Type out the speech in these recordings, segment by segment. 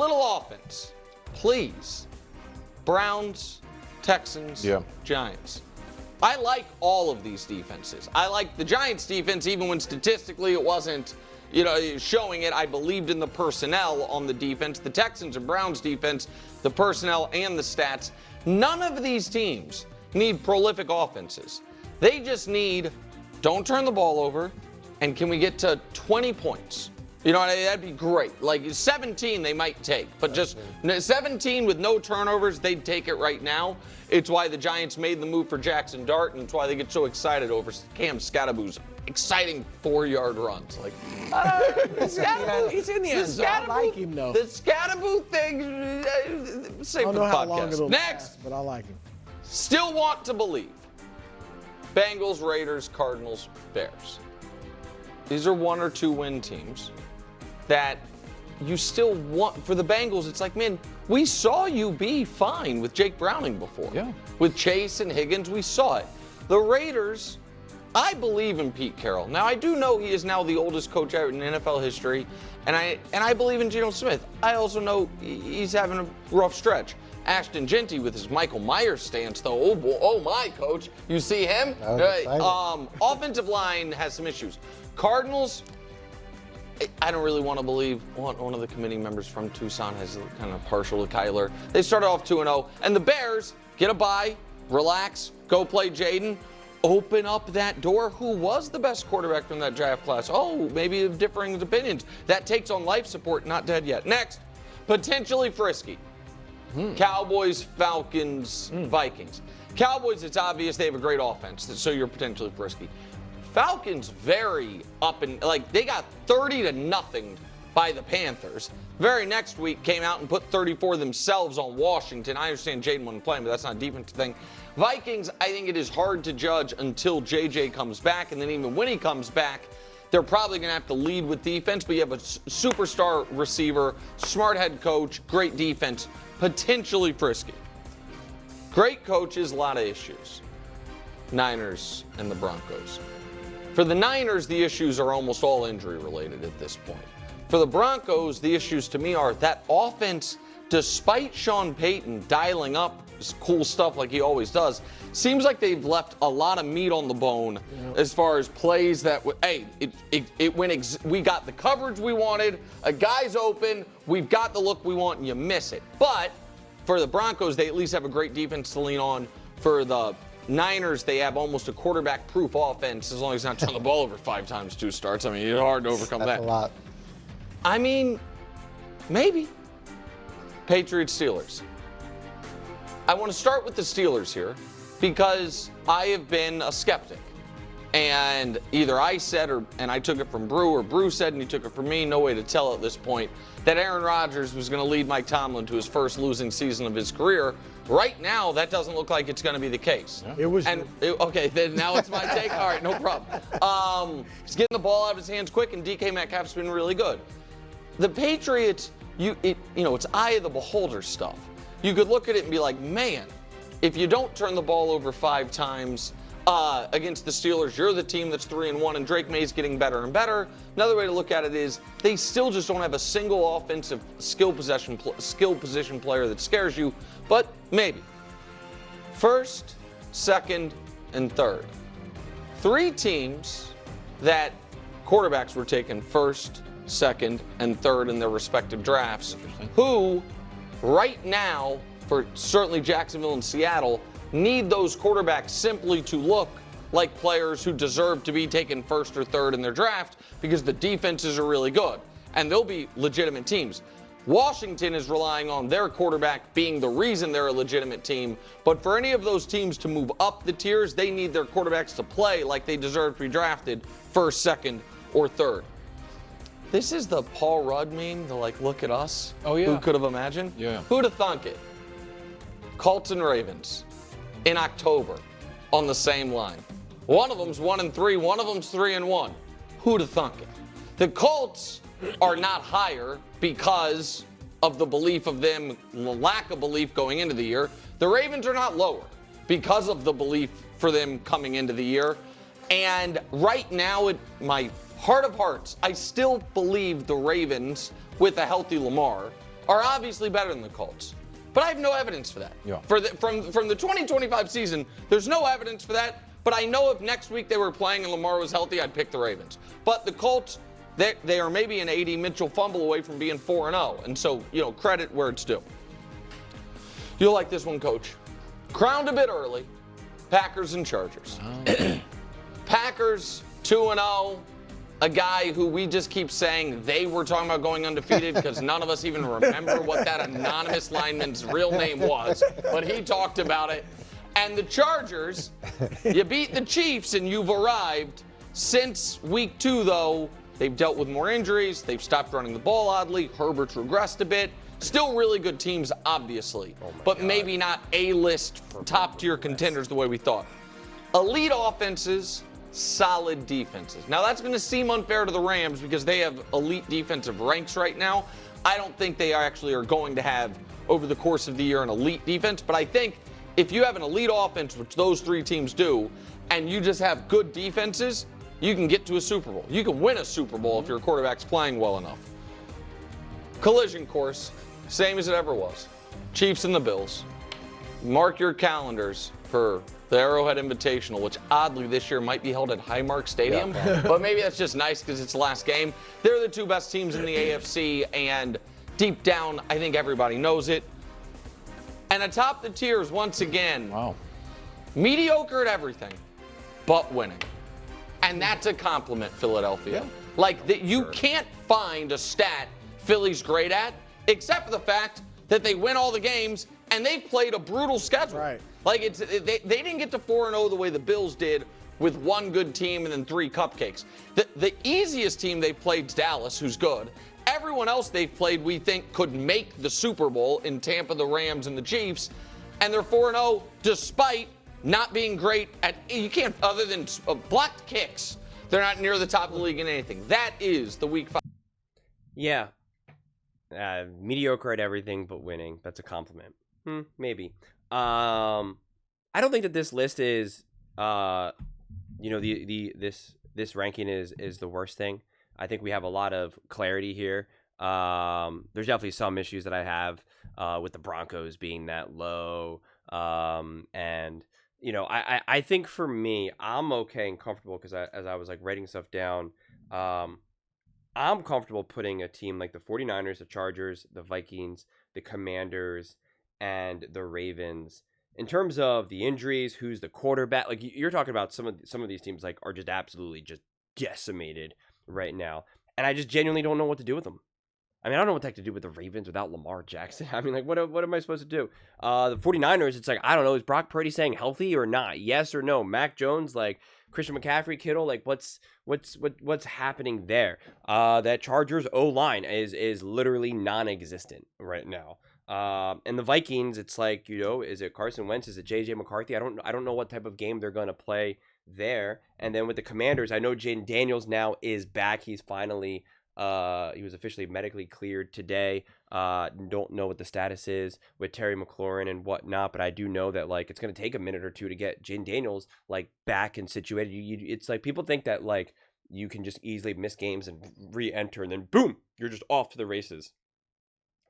little offense, please. Browns, Texans, Giants. I like all of these defenses. I like the Giants defense even when statistically it wasn't, showing it. I believed in the personnel on the defense. The Texans and Browns defense, the personnel and the stats. None of these teams need prolific offenses. They just need, don't turn the ball over, and can we get to 20 points? That'd be great. Like 17 they might take, but just 17 with no turnovers, they'd take it right now. It's why the Giants made the move for Jackson Dart, and it's why they get so excited over Cam Scattaboo's exciting 4-yard runs. Like, he's in the end zone. I like him, though. The Scattaboo thing, save for the podcast. Next, but I like him. Still want to believe. Bengals, Raiders, Cardinals, Bears. These are 1 or 2 win teams that you still want. For the Bengals, it's like, man, we saw you be fine with Jake Browning before. Yeah. With Chase and Higgins, we saw it. The Raiders, I believe in Pete Carroll. Now, I do know he is now the oldest coach ever in NFL history, and I believe in Geno Smith. I also know he's having a rough stretch. Ashton Genty with his Michael Myers stance, though. Oh my, coach. You see him? Offensive line has some issues. Cardinals, I don't really want to believe one of the committee members from Tucson has kind of partial to Kyler. They started off 2-0. And the Bears get a bye, relax, go play Jaden, open up that door. Who was the best quarterback from that draft class? Oh, maybe differing opinions. That takes on life support, not dead yet. Next, potentially frisky. Cowboys, Falcons, Vikings. Cowboys, it's obvious they have a great offense, so you're potentially frisky. Falcons very up and they got 30-0 by the Panthers. Very next week came out and put 34 themselves on Washington. I understand Jaden wasn't playing, but that's not a defensive thing. Vikings, I think it is hard to judge until JJ comes back, and then even when he comes back, they're probably going to have to lead with defense, but you have a superstar receiver, smart head coach, great defense, potentially frisky. Great coaches, a lot of issues. Niners and the Broncos. For the Niners, the issues are almost all injury related at this point. For the Broncos, the issues to me are that offense, despite Sean Payton dialing up cool stuff like he always does, seems like they've left a lot of meat on the bone as far as plays that, we got the coverage we wanted, a guy's open, we've got the look we want, and you miss it. But for the Broncos, they at least have a great defense to lean on. For the Niners, they have almost a quarterback-proof offense as long as he's not turning the ball over 5 times 2 starts. I mean, it's hard to overcome that. That's a lot. I mean, maybe. Patriots, Steelers. I want to start with the Steelers here because I have been a skeptic. And either I said, and I took it from Brew, or Brew said and he took it from me, no way to tell at this point, that Aaron Rodgers was going to lead Mike Tomlin to his first losing season of his career. Right now, that doesn't look like it's going to be the case. It was. Okay, then now it's my take. All right, no problem. He's getting the ball out of his hands quick, and DK Metcalf's been really good. The Patriots, it's eye of the beholder stuff. You could look at it and be like, man, if you don't turn the ball over 5 times against the Steelers, you're the team that's 3-1, and Drake May's getting better and better. Another way to look at it is they still just don't have a single offensive skill position player that scares you, but maybe. First, second, and third. 3 teams that quarterbacks were taken first, second, and third in their respective drafts, who right now, for certainly Jacksonville and Seattle, need those quarterbacks simply to look like players who deserve to be taken first or third in their draft because the defenses are really good, and they'll be legitimate teams. Washington is relying on their quarterback being the reason they're a legitimate team, but for any of those teams to move up the tiers, they need their quarterbacks to play like they deserve to be drafted first, second, or third. This is the Paul Rudd meme, the look at us. Oh, yeah. Who could have imagined? Yeah. Who'd have thunk it? Colts and Ravens in October on the same line. One of them's 1-3, one of them's 3-1. Who'd have thunk it? The Colts are not higher because of the belief of them, the lack of belief going into the year. The Ravens are not lower because of the belief for them coming into the year. And right now, in my heart of hearts, I still believe the Ravens, with a healthy Lamar, are obviously better than the Colts. But I have no evidence for that. Yeah. From the 2025 season, there's no evidence for that. But I know if next week they were playing and Lamar was healthy, I'd pick the Ravens. But the Colts, they are maybe an A.D. Mitchell fumble away from being 4-0. And so, credit where it's due. You'll like this one, Coach. Crowned a bit early. Packers and Chargers. Oh. Packers 2-0. A guy who we just keep saying they were talking about going undefeated because none of us even remember what that anonymous lineman's real name was, but he talked about it. And the Chargers, you beat the Chiefs and you've arrived. Since week 2, though, they've dealt with more injuries. They've stopped running the ball oddly. Herbert's regressed a bit. Still really good teams, obviously, but maybe not A-list top-tier contenders the way we thought. Elite offenses, solid defenses. Now, that's going to seem unfair to the Rams because they have elite defensive ranks right now. I don't think they actually are going to have, over the course of the year, an elite defense. But I think if you have an elite offense, which those 3 teams do, and you just have good defenses, you can get to a Super Bowl. You can win a Super Bowl if your quarterback's playing well enough. Collision course, same as it ever was. Chiefs and the Bills. Mark your calendars for the Arrowhead Invitational, which oddly this year might be held at Highmark Stadium, but maybe that's just nice because it's the last game. They're the 2 best teams in the AFC, and deep down, I think everybody knows it. And atop the tiers, once again, mediocre at everything, but winning. And that's a compliment, Philadelphia. Yeah. Like, that you can't find a stat Philly's great at, except for the fact that they win all the games and they've played a brutal schedule. Right. Like they didn't get to 4-0 the way the Bills did with 1 good team and then 3 cupcakes. The easiest team they played is Dallas, who's good. Everyone else they've played, we think, could make the Super Bowl in Tampa, the Rams, and the Chiefs. And they're 4-0 despite not being great at, you can't, other than blocked kicks, they're not near the top of the league in anything. That is the Week 5. Yeah. Mediocre at everything but winning. That's a compliment. Maybe. I don't think that this list is, this ranking is the worst thing. I think we have a lot of clarity here. There's definitely some issues that I have with the Broncos being that low. I think for me, I'm okay and comfortable because as I was like writing stuff down, I'm comfortable putting a team like the 49ers, the Chargers, the Vikings, the Commanders, and the Ravens. In terms of the injuries, who's the quarterback, like you're talking about some of these teams like are just absolutely just decimated right now. And I just genuinely don't know what to do with them. I mean, I don't know what the heck to do with the Ravens without Lamar Jackson. I mean, like, what am I supposed to do? The 49ers, it's like, I don't know, is Brock Purdy saying healthy or not? Yes or no? Mac Jones, like, Christian McCaffrey, Kittle, like, what's happening there? That Chargers O-line is literally non-existent right now. And the Vikings, it's like, is it Carson Wentz? Is it J.J. McCarthy? I don't know what type of game they're going to play there. And then with the Commanders, I know Jaden Daniels now is back. He's finally... he was officially medically cleared today. Don't know what the status is with Terry McLaurin and whatnot, but I do know that like it's going to take a minute or 2 to get Jaden Daniels like back and situated. It's like people think that like you can just easily miss games and re-enter and then boom, you're just off to the races.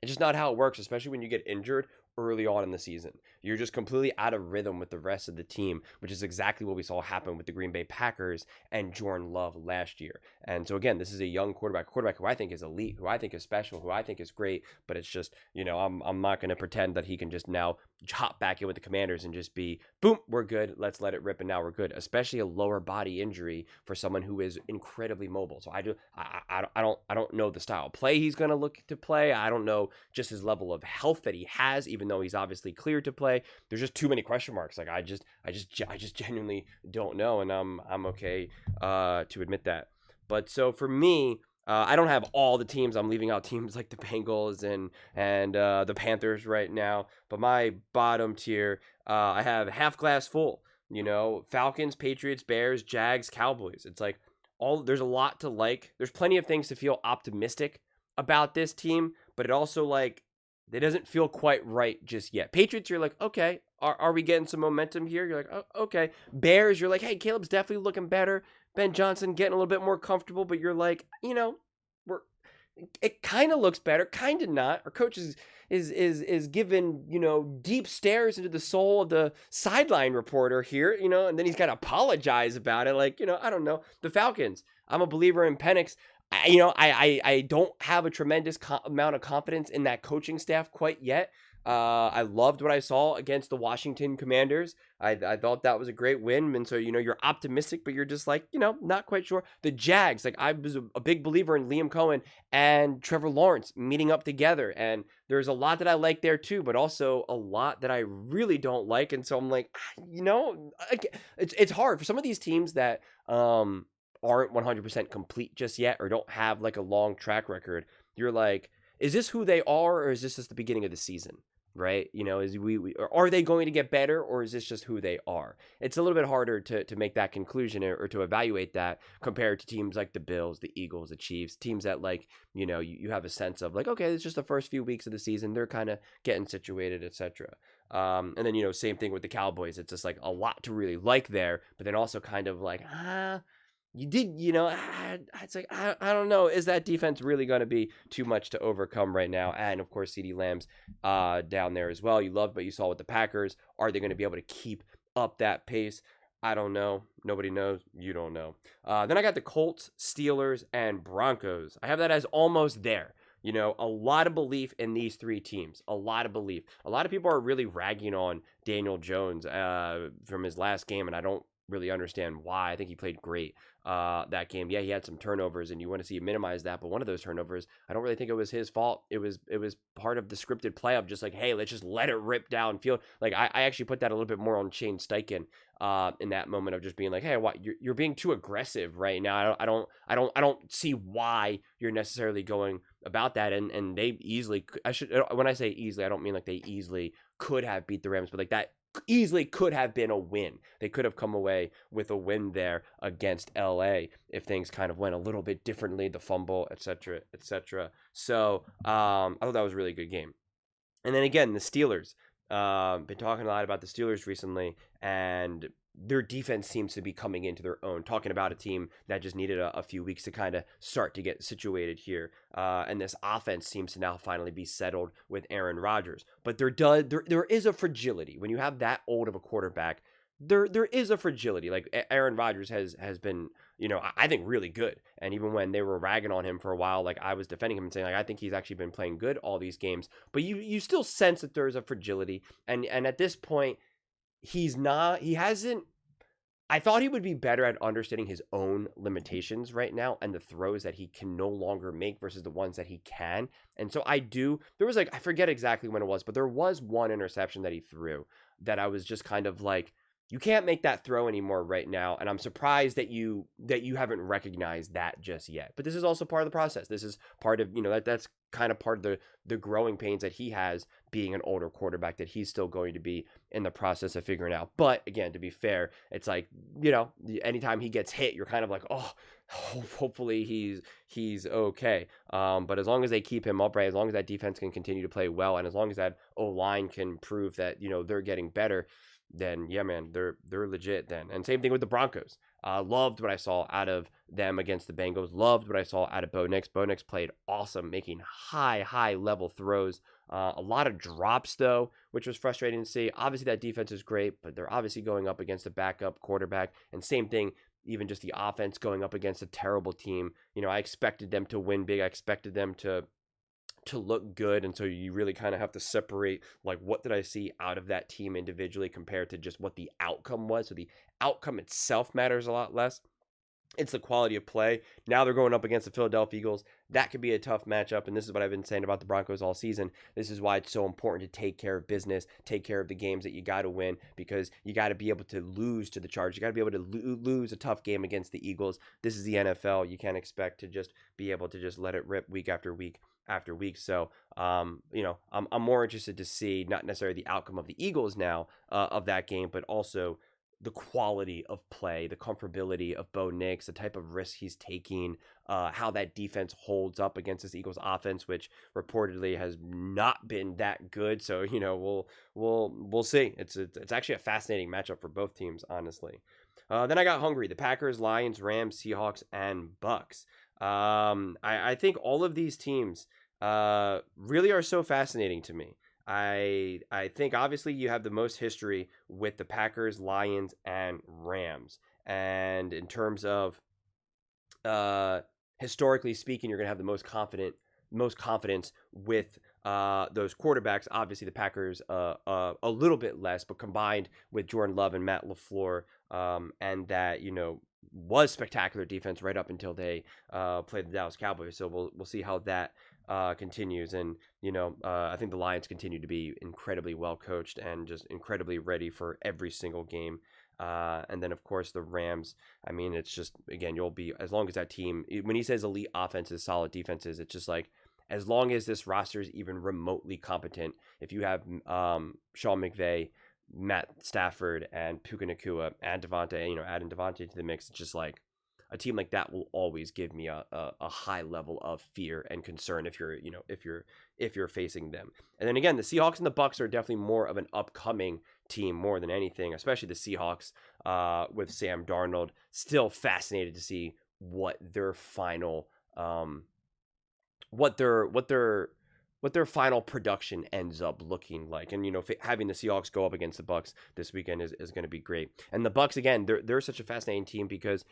It's just not how it works, especially when you get injured early on in the season. You're just completely out of rhythm with the rest of the team, which is exactly what we saw happen with the Green Bay Packers and Jordan Love last year. And so again, this is a young quarterback who I think is elite, who I think is special, who I think is great, but it's just, I'm not going to pretend that he can just now hop back in with the Commanders and just be, boom, we're good, let's let it rip, and now we're good, especially a lower body injury for someone who is incredibly mobile. So I don't know the style of play he's going to look to play. I don't know just his level of health that he has, even though he's obviously cleared to play. There's just too many question marks. Like I just genuinely don't know, and I'm okay to admit that. But so for me, I don't have all the teams. I'm leaving out teams like the Bengals and the Panthers right now. But my bottom tier, I have half glass full. Falcons, Patriots, Bears, Jags, Cowboys. It's like there's a lot to like. There's plenty of things to feel optimistic about this team, but it also like it doesn't feel quite right just yet. Patriots, you're like, okay, are we getting some momentum here? You're like, oh, okay. Bears, you're like, hey, Caleb's definitely looking better. Ben Johnson getting a little bit more comfortable, but you're like, it kind of looks better, kind of not. Our coach is given, deep stares into the soul of the sideline reporter here, and then he's got to apologize about it. Like, I don't know. The Falcons, I'm a believer in Penix. I don't have a tremendous amount of confidence in that coaching staff quite yet. I loved what I saw against the Washington Commanders. I thought that was a great win. And so, you're optimistic, but you're just like, not quite sure. The Jags, like I was a big believer in Liam Cohen and Trevor Lawrence meeting up together. And there's a lot that I like there too, but also a lot that I really don't like. And so I'm like, it's hard for some of these teams that, aren't 100% complete just yet, or don't have like a long track record. You're like, is this who they are, or is this just the beginning of the season? Right? Are they going to get better, or is this just who they are? It's a little bit harder to make that conclusion or to evaluate that compared to teams like the Bills, the Eagles, the Chiefs, teams that like, you have a sense of like, okay, it's just the first few weeks of the season. They're kind of getting situated, etc. And then, same thing with the Cowboys. It's just like a lot to really like there, but then also kind of like, you did, it's like, I don't know. Is that defense really going to be too much to overcome right now? And of course, CeeDee Lamb's down there as well. You loved what you saw with the Packers. Are they going to be able to keep up that pace? I don't know. Nobody knows. You don't know. Then I got the Colts, Steelers, and Broncos. I have that as almost there. A lot of belief in these three teams. A lot of belief. A lot of people are really ragging on Daniel Jones from his last game, and I don't really understand why. I think he played great that game. Yeah, he had some turnovers, and you want to see him minimize that, but one of those turnovers, I don't really think it was his fault. It was part of the scripted play of just like, hey, let's just let it rip downfield. Like I actually put that a little bit more on Shane Steichen in that moment of just being like, hey, what you're being too aggressive right now. I don't see why you're necessarily going about that. And they easily, when I say easily, I don't mean like they easily could have beat the Rams, but like that easily could have been a win. They could have come away with a win there against LA if things kind of went a little bit differently, the fumble, etc., etc. So I thought that was a really good game. And then again, the Steelers. Been talking a lot about the Steelers recently, and their defense seems to be coming into their own. Talking about a team that just needed a few weeks to kind of start to get situated here. And this offense seems to now finally be settled with Aaron Rodgers. But there is a fragility. When you have that old of a quarterback, there is a fragility. Like Aaron Rodgers has been, I think really good. And even when they were ragging on him for a while, like I was defending him and saying, like, I think he's actually been playing good all these games. But you still sense that there's a fragility. And at this point, he hasn't. I thought he would be better at understanding his own limitations right now and the throws that he can no longer make versus the ones that he can. And so there was like, I forget exactly when it was, but there was one interception that he threw that I was just kind of like, you can't make that throw anymore right now. And I'm surprised that you haven't recognized that just yet. But this is also part of the process. This is part of, that's kind of part of the growing pains that he has being an older quarterback that he's still going to be in the process of figuring out. But again, to be fair, it's like, anytime he gets hit, you're kind of like, oh, hopefully he's okay. But as long as they keep him upright, as long as that defense can continue to play well, and as long as that O-line can prove that, they're getting better, then yeah, man, they're legit then. And same thing with the Broncos. Loved what I saw out of them against the Bengals. Loved what I saw out of Bo Nix. Bo Nix played awesome, making high level throws. A lot of drops though, which was frustrating to see. Obviously that defense is great, but they're obviously going up against a backup quarterback. And same thing, even just the offense going up against a terrible team. I expected them to win big. I expected them to look good, and so you really kind of have to separate like what did I see out of that team individually compared to just what the outcome was. So the outcome itself matters a lot less. It's the quality of play. Now they're going up against the Philadelphia Eagles. That could be a tough matchup, and this is what I've been saying about the Broncos all season. This is why it's so important to take care of business, take care of the games that you got to win, because you got to be able to lose to the Chargers. You got to be able to lose a tough game against the Eagles. This is the NFL. You can't expect to just be able to just let it rip week after week after week. So, I'm more interested to see not necessarily the outcome of the Eagles now of that game, but also the quality of play, the comfortability of Bo Nix, the type of risk he's taking, how that defense holds up against this Eagles offense, which reportedly has not been that good. So, we'll see. It's actually a fascinating matchup for both teams, honestly. Then I got hungry. The Packers, Lions, Rams, Seahawks, and Bucks. I think all of these teams really are so fascinating to me. I think obviously you have the most history with the Packers, Lions, and Rams. And in terms of historically speaking, you're going to have the most confidence with those quarterbacks. Obviously, the Packers a little bit less, but combined with Jordan Love and Matt LaFleur, and that was spectacular defense right up until they played the Dallas Cowboys. So we'll see how that continues. And I think the Lions continue to be incredibly well coached and just incredibly ready for every single game. And then, of course, the Rams. I mean, it's just, again, you'll be, as long as that team, when he says elite offenses, solid defenses, it's just like, as long as this roster is even remotely competent, if you have Sean McVay, Matt Stafford, and Puka Nacua, add adding Devontae to the mix, it's just like, a team like that will always give me a high level of fear and concern if you're facing them. And then again, the Seahawks and the Bucs are definitely more of an upcoming team more than anything, especially the Seahawks with Sam Darnold. Still fascinated to see what their final what their final production ends up looking like. And having the Seahawks go up against the Bucs this weekend is going to be great. And the Bucs, again, they're such a fascinating team because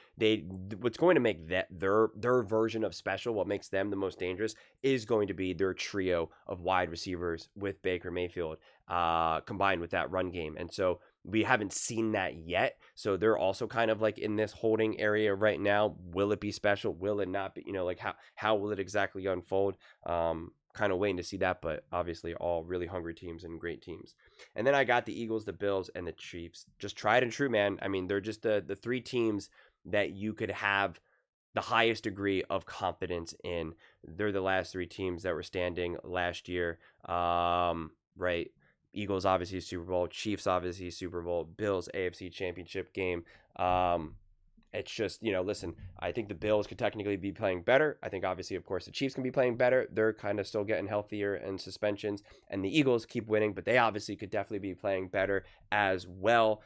what's going to make that their version of special, what makes them the most dangerous, is going to be their trio of wide receivers with Baker Mayfield combined with that run game. And so we haven't seen that yet. So they're also kind of like in this holding area right now. Will it be special? Will it not be? How will it exactly unfold? Kind of waiting to see that, but obviously all really hungry teams and great teams. And then I got the Eagles, the Bills, and the Chiefs. Just tried and true, man. I mean, they're just the three teams that you could have the highest degree of confidence in. They're the last three teams that were standing last year, right? Eagles, obviously, Super Bowl. Chiefs, obviously, Super Bowl. Bills, AFC Championship game. It's just, listen, I think the Bills could technically be playing better. I think, obviously, of course, the Chiefs can be playing better. They're kind of still getting healthier and suspensions. And the Eagles keep winning, but they obviously could definitely be playing better as well.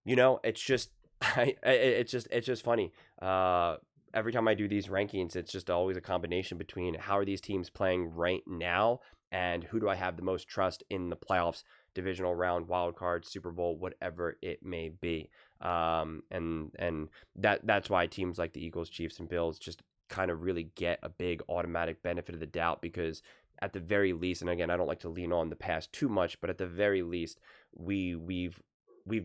It's just, it's just funny. Every time I do these rankings, it's just always a combination between how are these teams playing right now and who do I have the most trust in the playoffs, divisional round, wild card, Super Bowl, whatever it may be. And that's why teams like the Eagles, Chiefs, and Bills just kind of really get a big automatic benefit of the doubt, because at the very least, and again, I don't like to lean on the past too much, but at the very least, we've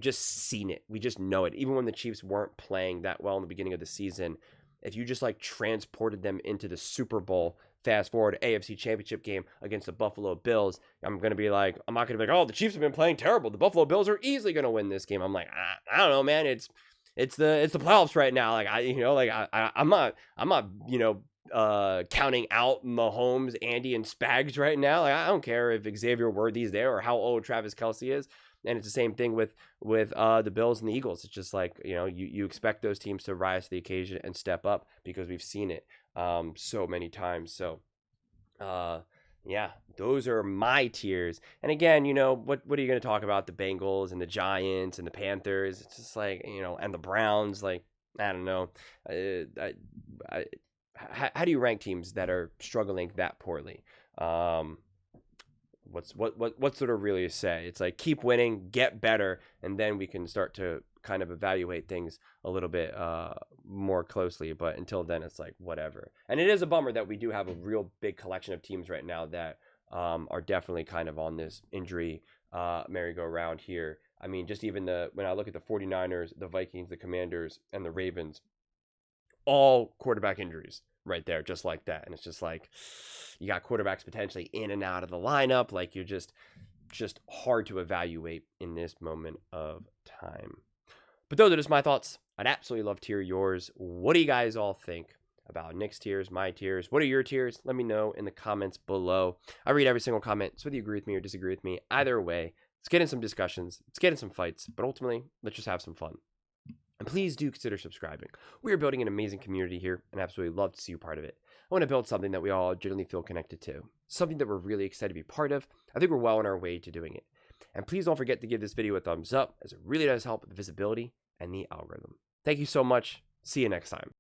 just seen it. We just know it. Even when the Chiefs weren't playing that well in the beginning of the season, if you just like transported them into the Super Bowl, fast forward AFC Championship game against the Buffalo Bills, I'm not going to be like, oh, the Chiefs have been playing terrible. The Buffalo Bills are easily going to win this game. I'm like, I don't know, man. It's the playoffs right now. Like I'm not counting out Mahomes, Andy, and Spags right now. Like I don't care if Xavier Worthy's there or how old Travis Kelce is. And it's the same thing with the Bills and the Eagles. It's just like, you expect those teams to rise to the occasion and step up because we've seen it so many times. So, yeah, those are my tiers. And again, what are you going to talk about? The Bengals and the Giants and the Panthers. It's just like, and the Browns. Like, I don't know. How do you rank teams that are struggling that poorly? What sort of really say? It's like keep winning, get better, and then we can start to kind of evaluate things a little bit more closely. But until then, it's like whatever. And it is a bummer that we do have a real big collection of teams right now that are definitely kind of on this injury merry-go-round here. I mean, just even when I look at the 49ers, the Vikings, the Commanders, and the Ravens, all quarterback injuries right there, just like that. And it's just like you got quarterbacks potentially in and out of the lineup. Like you're just hard to evaluate in this moment of time. But those are just my thoughts. I'd absolutely love to hear yours. What do you guys all think about Nick's tiers, my tiers? What are your tiers? Let me know in the comments below. I read every single comment, so whether you agree with me or disagree with me, either way, let's get in some discussions, let's get in some fights, but ultimately, let's just have some fun. And please do consider subscribing. We are building an amazing community here, and absolutely love to see you part of it. I want to build something that we all generally feel connected to, something that we're really excited to be part of. I think we're well on our way to doing it. And please don't forget to give this video a thumbs up, as it really does help with the visibility and the algorithm. Thank you so much. See you next time.